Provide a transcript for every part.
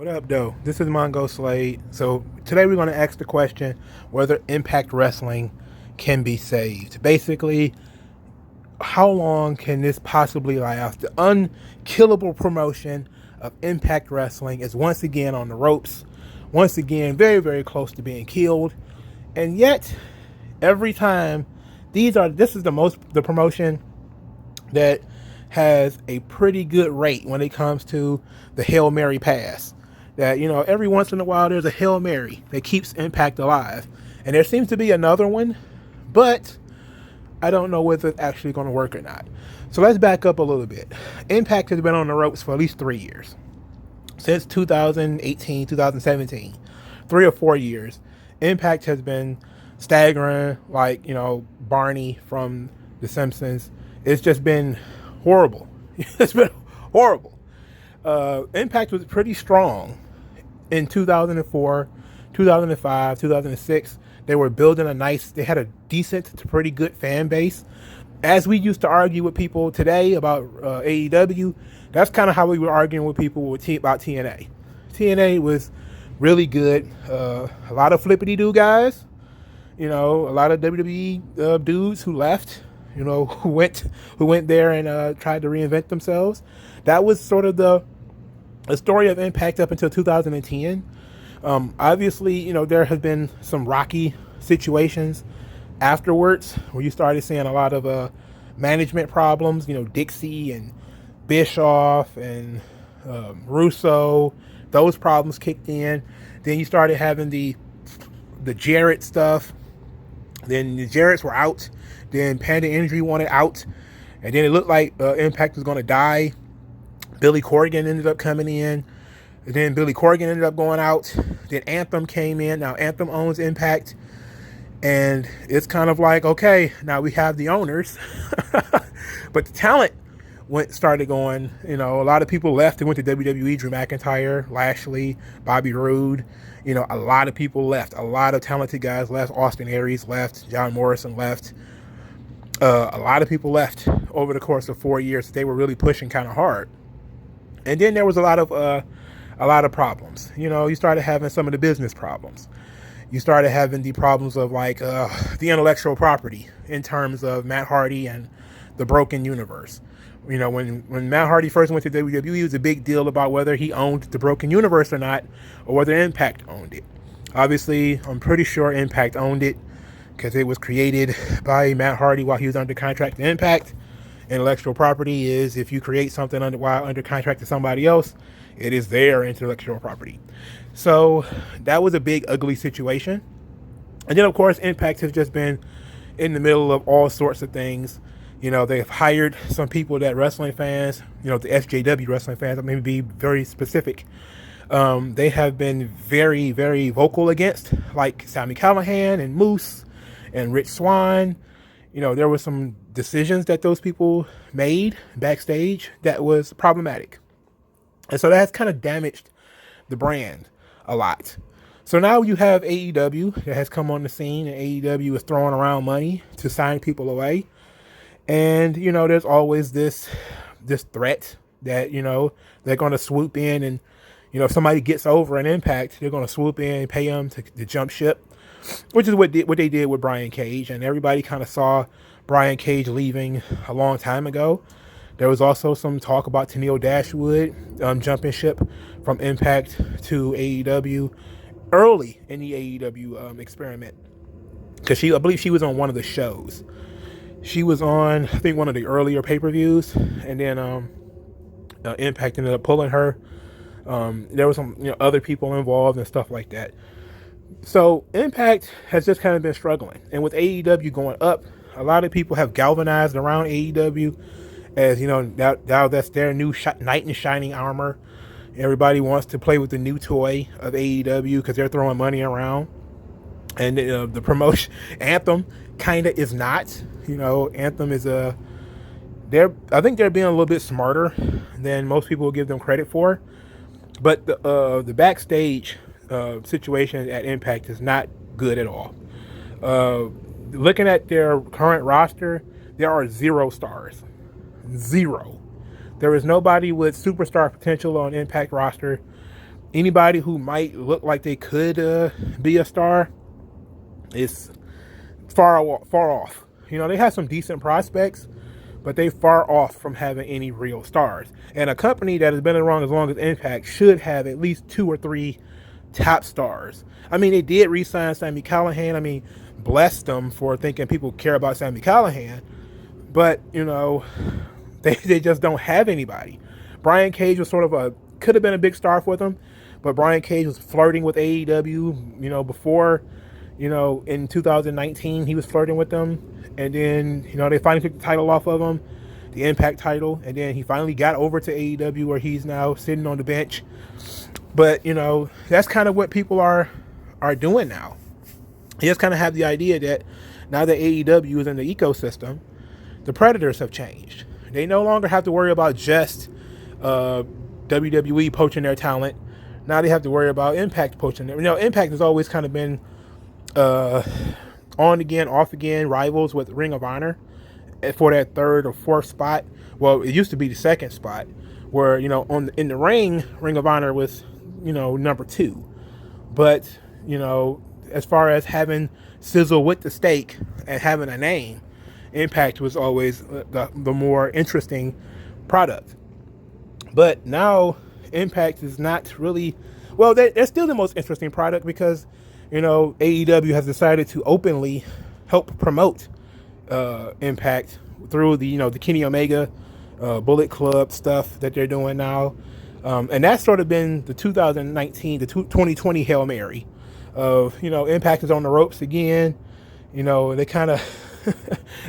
What up, though? This is Mongo Slade. So today we're going to ask the question whether Impact Wrestling can be saved. Basically, how long can this possibly last? The unkillable promotion of Impact Wrestling is once again on the ropes. Once again, very, very close to being killed. And yet, every time, this is the promotion that has a pretty good rate when it comes to the Hail Mary pass. That, every once in a while there's a Hail Mary that keeps Impact alive. And there seems to be another one, but I don't know whether it's actually going to work or not. So let's back up a little bit. Impact has been on the ropes for at least 3 years. Since 2018, 2017, 3 or 4 years, Impact has been staggering like, Barney from The Simpsons. It's just been horrible. It's been horrible. Impact was pretty strong in 2004, 2005, 2006. They were building they had a decent to pretty good fan base. As we used to argue with people today about AEW, that's kind of how we were arguing with people about TNA. TNA was really good. A lot of flippity-doo guys, a lot of WWE dudes who left, who went there and tried to reinvent themselves. That was sort of the story of Impact up until 2010. Obviously, there have been some rocky situations afterwards where you started seeing a lot of management problems. Dixie and Bischoff and Russo. Those problems kicked in. Then you started having the Jarrett stuff. Then the Jarretts were out. Then Panda Injury wanted out. And then it looked like Impact was going to die. Billy Corgan ended up coming in. And then Billy Corgan ended up going out. Then Anthem came in. Now Anthem owns Impact. And it's kind of like, okay, now we have the owners. But the talent started going. A lot of people left and went to WWE. Drew McIntyre, Lashley, Bobby Roode. A lot of people left. A lot of talented guys left. Austin Aries left. John Morrison left. A lot of people left over the course of 4 years. They were really pushing kind of hard. And then there was a lot of problems. You started having some of the business problems. You started having the problems of the intellectual property in terms of Matt Hardy and the Broken Universe. When Matt Hardy first went to WWE, it was a big deal about whether he owned the Broken Universe or not, or whether Impact owned it. Obviously, I'm pretty sure Impact owned it because it was created by Matt Hardy while he was under contract to Impact. Intellectual property is if you create something while under contract to somebody else, it is their intellectual property. So that was a big, ugly situation. And then, of course, Impact has just been in the middle of all sorts of things. They've hired some people that wrestling fans, the SJW wrestling fans, I'm going to be very specific. They have been very, very vocal against, like Sami Callihan and Moose and Rich Swann. There were some decisions that those people made backstage that was problematic. And so that has kind of damaged the brand a lot. So now you have AEW that has come on the scene, and AEW is throwing around money to sign people away. And, there's always this threat that, they're going to swoop in and, if somebody gets over an Impact, they're going to swoop in and pay them to jump ship, which is what they did with Brian Cage. And everybody kind of saw Brian Cage leaving a long time ago. There was also some talk about Tennille Dashwood jumping ship from Impact to AEW early in the AEW experiment. Because I believe she was on one of the shows. She was on, I think, one of the earlier pay-per-views, and then Impact ended up pulling her. There was some other people involved and stuff like that. So Impact has just kind of been struggling. And with AEW going up, a lot of people have galvanized around AEW as, now that's their new knight in shining armor. Everybody wants to play with the new toy of AEW because they're throwing money around. And the promotion, Anthem, kind of is not. Anthem is I think they're being a little bit smarter than most people will give them credit for. But the backstage situation at Impact is not good at all. Looking at their current roster, there are 0 stars. 0. There is nobody with superstar potential on Impact roster. anybody who might look like they could be a star is far off. You know, they have some decent prospects, but they far off from having any real stars. And a company that has been around as long as Impact should have at least 2 or 3 top stars. I mean, they did re-sign Sami Callihan. I mean, bless them for thinking people care about Sami Callihan. But, you know, they just don't have anybody. Brian Cage was sort of could have been a big star for them, but Brian Cage was flirting with AEW, you know, before, you know, in 2019, he was flirting with them. And then, you know, they finally took the title off of him, the Impact title. And then he finally got over to AEW, where he's now sitting on the bench. But, you know, that's kind of what people are doing now. You just kind of have the idea that now that AEW is in the ecosystem, the Predators have changed. They no longer have to worry about just WWE poaching their talent. Now they have to worry about Impact poaching them. You know, Impact has always kind of been on again, off again rivals with Ring of Honor for that 3rd or 4th spot. Well, it used to be the 2nd spot, where, you know, in the ring, Ring of Honor was, you know, number 2. But, you know, as far as having sizzle with the steak and having a name, Impact was always the more interesting product. But now Impact is not really, well, they're still the most interesting product because, you know, AEW has decided to openly help promote Impact through the, you know, the Kenny Omega Bullet Club stuff that they're doing now. And that's sort of been the 2019 to 2020 Hail Mary of, you know, Impact is on the ropes again. You know, they kind of,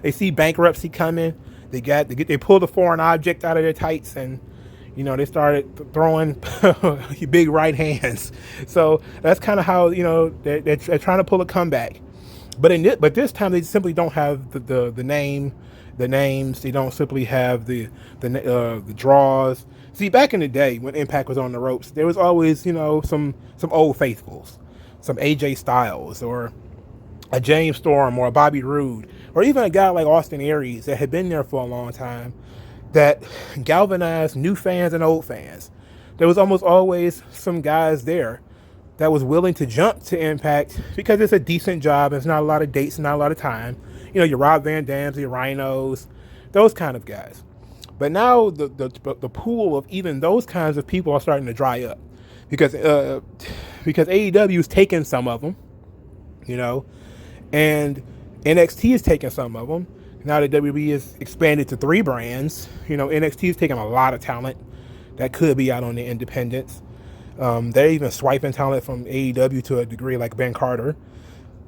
they see bankruptcy coming. They pull the foreign object out of their tights, and, you know, they started throwing big right hands. So that's kind of how, you know, they're trying to pull a comeback. But this time they simply don't have the names. They don't simply have the draws. See, back in the day when Impact was on the ropes, there was always, you know, some old faithfuls, some AJ Styles or a James Storm or a Bobby Roode, or even a guy like Austin Aries that had been there for a long time, that galvanized new fans and old fans. There was almost always some guys there that was willing to jump to Impact because it's a decent job. It's not a lot of dates, not a lot of time. You know, your Rob Van Dams, your Rhinos, those kind of guys. But now the pool of even those kinds of people are starting to dry up because AEW is taking some of them, you know, and NXT is taking some of them. Now that WWE is expanded to 3 brands, you know, NXT is taking a lot of talent that could be out on the independents. They're even swiping talent from AEW to a degree, like Ben Carter.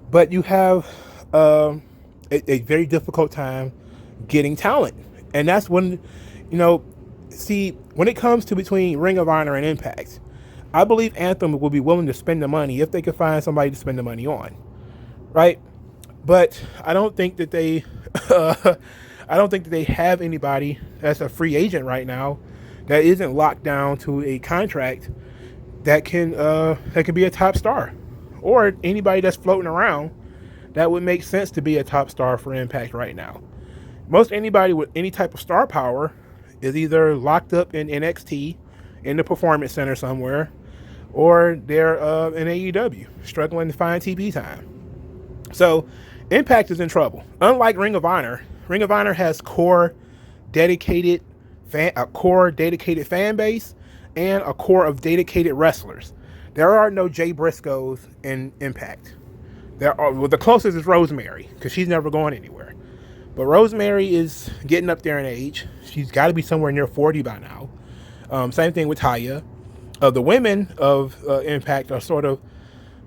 But you have a very difficult time getting talent. And that's when, you know, see, when it comes to between Ring of Honor and Impact, I believe Anthem will be willing to spend the money if they can find somebody to spend the money on, right? But I don't think that they have anybody that's a free agent right now that isn't locked down to a contract that can be a top star, or anybody that's floating around that would make sense to be a top star for Impact right now. Most anybody with any type of star power is either locked up in NXT in the Performance Center somewhere, or they're in AEW struggling to find TV time. So Impact is in trouble. Unlike Ring of Honor has core dedicated fan base and a core of dedicated wrestlers. There are no Jay Briscoes in Impact. The closest is Rosemary, because she's never going anywhere. But Rosemary is getting up there in age. She's got to be somewhere near 40 by now. Same thing with Taya. The women of Impact are sort of,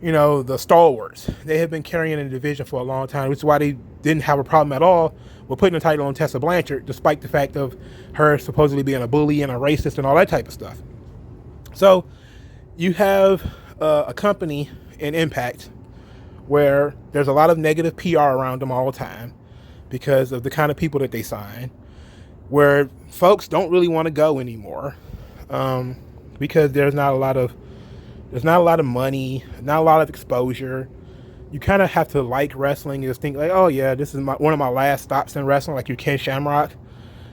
you know, the stalwarts. They have been carrying the division for a long time, which is why they didn't have a problem at all with putting the title on Tessa Blanchard, despite the fact of her supposedly being a bully and a racist and all that type of stuff. So you have a company in Impact where there's a lot of negative PR around them all the time because of the kind of people that they sign, where folks don't really want to go anymore because there's not a lot of money, not a lot of exposure. You kind of have to like wrestling and just think like, oh yeah, this is one of my last stops in wrestling, like your Ken Shamrock,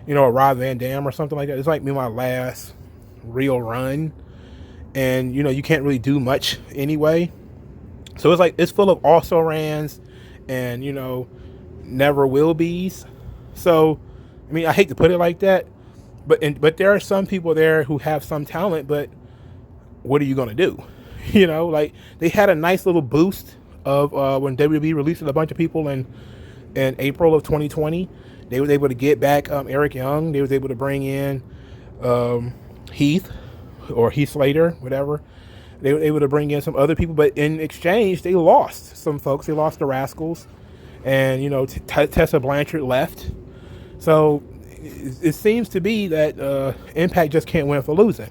you know, or Rob Van Dam or something like that. It's like my last real run. and you can't really do much anyway. So it's like it's full of also rans and never will be's. So I mean, I hate to put it like that, but there are some people there who have some talent, but what are you gonna do? Like they had a nice little boost of when WWE released a bunch of people in April of 2020. They was able to get back Eric Young. They was able to bring in Heath or Heath Slater, whatever. They were able to bring in some other people, but in exchange, they lost some folks. They lost the Rascals, and Tessa Blanchard left. So it seems to be that Impact just can't win for losing.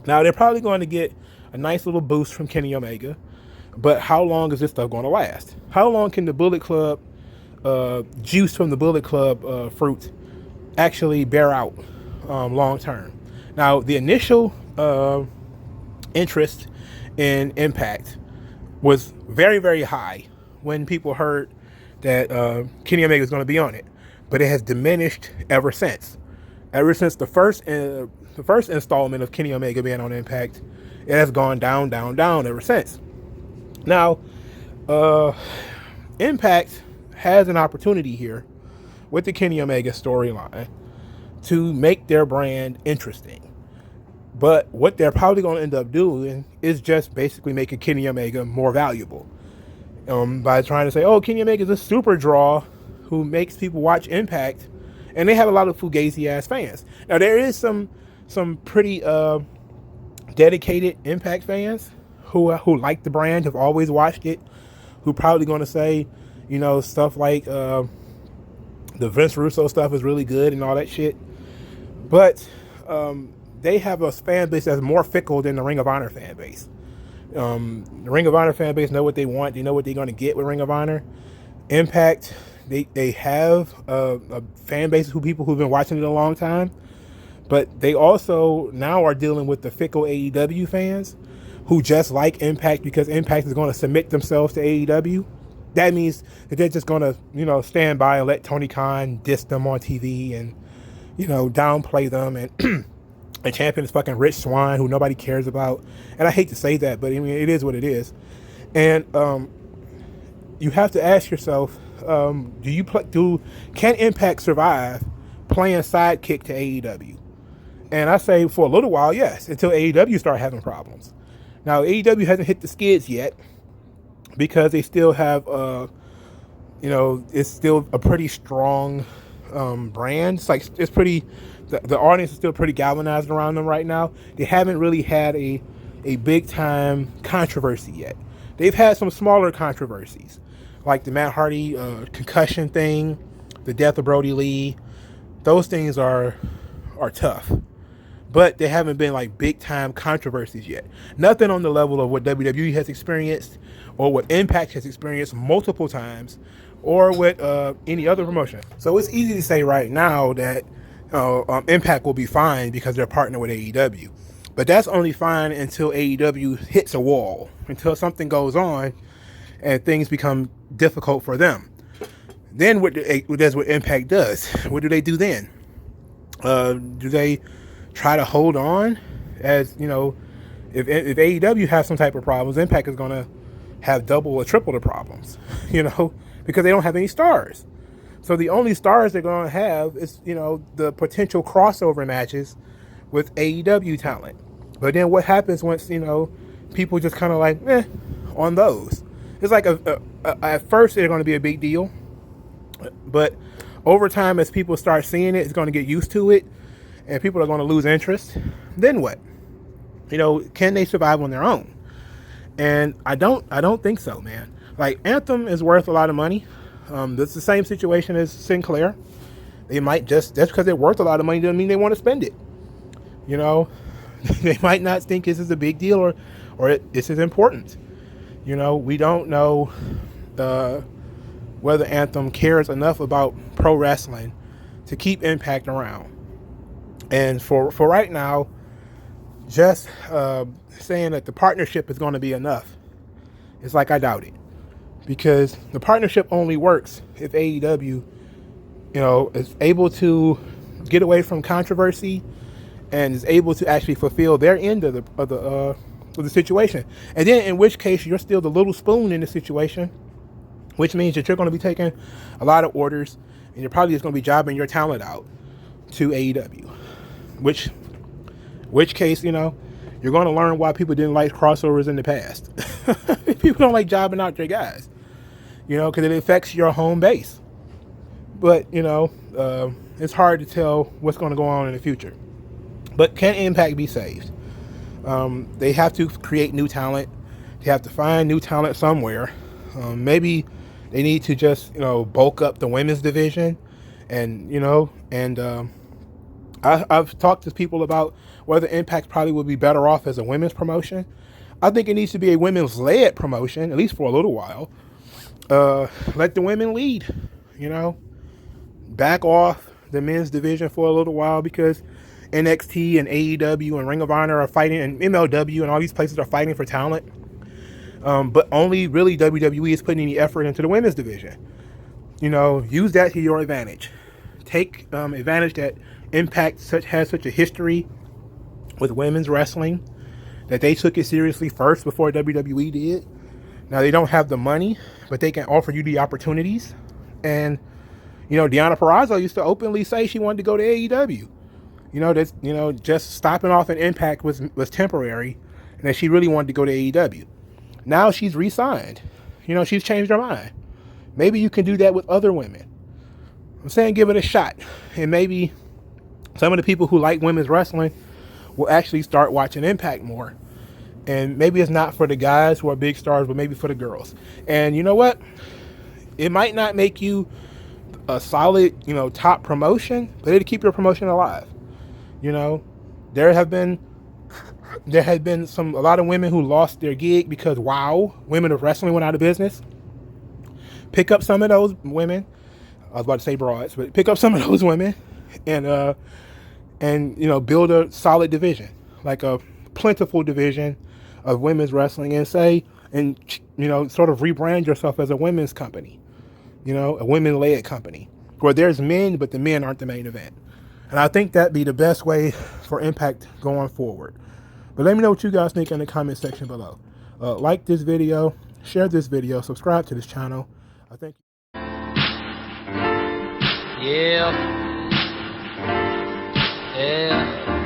Now they're probably going to get a nice little boost from Kenny Omega, but how long is this stuff going to last? How long can the Bullet Club juice from the Bullet Club fruit actually bear out long term? Now the initial interest in Impact was very, very high when people heard that Kenny Omega is going to be on it, but it has diminished ever since. Ever since the first installment of Kenny Omega being on Impact, it has gone down, down, down ever since. Now, Impact has an opportunity here with the Kenny Omega storyline to make their brand interesting. But what they're probably going to end up doing is just basically making Kenny Omega more valuable by trying to say, oh, Kenny Omega is a super draw who makes people watch Impact, and they have a lot of fugazi ass fans. Now there is some pretty dedicated Impact fans who like the brand, have always watched it, who probably going to say, stuff like the Vince Russo stuff is really good and all that shit. But they have a fan base that's more fickle than the Ring of Honor fan base. The Ring of Honor fan base know what they want. They know what they're going to get with Ring of Honor. Impact, they have a fan base who people who've been watching it a long time, but they also now are dealing with the fickle AEW fans who just like Impact because Impact is going to submit themselves to AEW. That means that they're just going to stand by and let Tony Khan diss them on TV and downplay them and and champion is fucking Rich Swann, who nobody cares about. And I hate to say that, but I mean, it is what it is. And you have to ask yourself, can Impact survive playing sidekick to AEW? And I say for a little while, yes, until AEW start having problems. Now, AEW hasn't hit the skids yet because they still have, it's still a pretty strong brand. It's pretty, the audience is still pretty galvanized around them right now. They haven't really had a big time controversy yet. They've had some smaller controversies, like the Matt Hardy concussion thing, the death of Brody Lee. Those things are tough, but they haven't been like big time controversies yet. Nothing on the level of what WWE has experienced or what Impact has experienced multiple times, or with any other promotion. So it's easy to say right now that Impact will be fine because they're partnered with AEW. But that's only fine until AEW hits a wall, until something goes on and things become difficult for them. Then that's what Impact does. What do they do then? Do they try to hold on? As if AEW has some type of problems, Impact is going to have double or triple the problems, because they don't have any stars. So the only stars they're going to have is, the potential crossover matches with AEW talent. But then what happens once, people just kind of like, on those? It's like at first they're going to be a big deal. But over time, as people start seeing it, it's going to get used to it. And people are going to lose interest. Then what? Can they survive on their own? And I don't think so, man. Like, Anthem is worth a lot of money. It's the same situation as Sinclair. They might just because they're worth a lot of money doesn't mean they want to spend it. They might not think this is a big deal or this is important. We don't know whether Anthem cares enough about pro wrestling to keep Impact around. And for right now, just saying that the partnership is going to be enough, it's like I doubt it. Because the partnership only works if AEW, is able to get away from controversy and is able to actually fulfill their end of the situation. And then in which case you're still the little spoon in the situation, which means that you're going to be taking a lot of orders, and you're probably just going to be jobbing your talent out to AEW. Which case, you know, you're going to learn why people didn't like crossovers in the past. People don't like jobbing out their guys, you know, because it affects your home base. But, you know, it's hard to tell what's going to go on in the future. But can Impact be saved? They have to create new talent. They have to find new talent somewhere. Maybe they need to just, you know, bulk up the women's division. And, you know, and I've talked to people about whether Impact probably would be better off as a women's promotion. I think it needs to be a women's-led promotion, at least for a little while. Let the women lead, you know. Back off the men's division for a little while, because NXT and AEW and Ring of Honor are fighting, and MLW and all these places are fighting for talent. But only really WWE is putting any effort into the women's division. You know, use that to your advantage. Take advantage that Impact has such a history with women's wrestling, that they took it seriously first before WWE did. Now they don't have the money, but they can offer you the opportunities. And you know, Deonna Purrazzo used to openly say she wanted to go to AEW. You know, that's, you know, just stopping off an Impact was temporary, and that she really wanted to go to AEW. Now she's re-signed. You know, she's changed her mind. Maybe you can do that with other women. I'm saying give it a shot, and maybe some of the people who like women's wrestling will actually start watching Impact more. And maybe it's not for the guys who are big stars, but maybe for the girls. And you know what? It might not make you a solid, you know, top promotion, but it'll keep your promotion alive. You know, there had been a lot of women who lost their gig because Women of Wrestling went out of business. Pick up some of those women. I was about to say broads, but pick up some of those women and you know, build a solid division, like a plentiful division of women's wrestling, and you know, sort of rebrand yourself as a women's company, you know, a women-led company where there's men, but the men aren't the main event. And I think that'd be the best way for Impact going forward. But let me know what you guys think in the comment section below. Like this video, share this video, subscribe to this channel. I think. Yeah. Yeah.